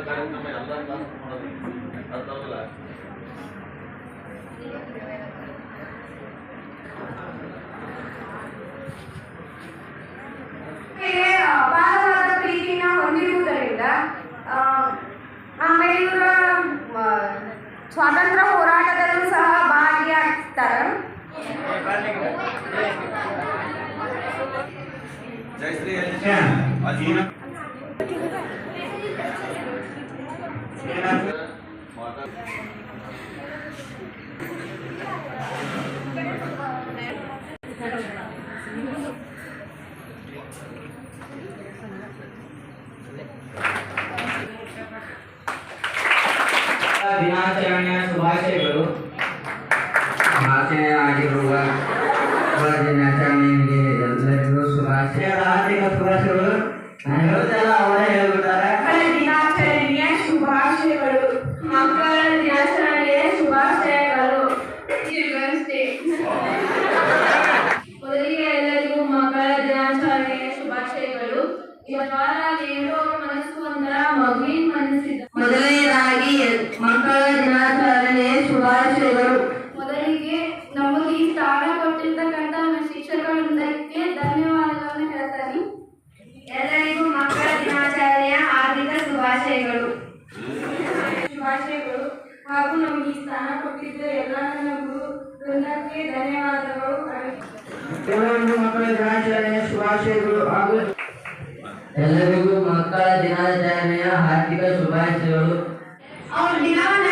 ಕಾರ್ಯಕ್ರಮ ಎಲ್ಲ ಅರ್ಥವಲ್ಲ. ಅಪಾರವಾದ ಪ್ರೀತಿನ ಹೊಂದಿರುವುದರಿಂದ ಆಮೇಲೆ ಇವರ ಸ್ವಾತಂತ್ರ್ಯ ಹೋರಾಟದಲ್ಲೂ ಸಹ ಭಾಗಿಯಾಗ್ತಾರೆ. ಜಯಶ್ರೀ ದಿನಾಚರಣೆಯ ಶುಭಾಶಯಗಳು. ಆಚರಣೆ ಆಗಿರುವ ದಿನಾಚರಣೆಗೆ ಎಲ್ಲರಿಗೂ ಶುಭಾಶಯ. ಆರ್ಥಿಕ ಶುಭಾಶಯಗಳು ಅವರೇ ಹೇಳ್ಬಿಡ್ತಾರೆ. ದಿನಾಚರಣೆಯ ಶುಭಾಶಯಗಳು. ಮಕ್ಕಳ ದಿನಾಚರಣೆಯ ಶುಭಾಶಯಗಳು. ಮೊದಲಿಗೆ ಎಲ್ಲರಿಗೂ ಮಕ್ಕಳ ದಿನಾಚರಣೆಯ ಶುಭಾಶಯಗಳು. ಇವತ್ತಾರ ದೇವರು ಮನಸ್ಸು ಒಂದರ ಮಗುವಿನ ಮನಸ್ಸಿದೆ. ಮೊದಲನೇದಾಗಿ ಮಕ್ಕಳ ದಿನಾಚರಣೆಯ ಶುಭಾಶಯಗಳು. ಮೊದಲಿಗೆ ನಮಗೆ ಈ ಸ್ಥಾನ ಕೊಟ್ಟಿರ್ತಕ್ಕಂಥ ಶಿಕ್ಷಕರಿಗೆ ಧನ್ಯವಾದಗಳನ್ನು ಹೇಳ್ತಾರೆ. ಎಲ್ಲರಿಗೂ ಮಕ್ಕಳ ದಿನಾಚರಣೆಯ ಹಾರ್ದಿಕ ಶುಭಾಶಯಗಳು. ಹಾಗೂ ನಮಗೆ ಈ ಸ್ಥಾನ ಕೊಟ್ಟಿದ್ದ ಎಲ್ಲ ನನ್ನ ಗುರು ವೃಂದಕ್ಕೆ ಧನ್ಯವಾದಗಳು. ಎಲ್ಲರಿಗೂ ಮಕ್ಕಳ ದಿನಾಚರಣೆಯ ಶುಭಾಶಯಗಳು ಹಾಗೂ ಎಲ್ಲರಿಗೂ ಮಕ್ಕಳ ದಿನಾಚರಣೆಯ ಹಾರ್ದಿಕ ಶುಭಾಶಯಗಳು. ಅವ್ರ ದಿನವನ್ನ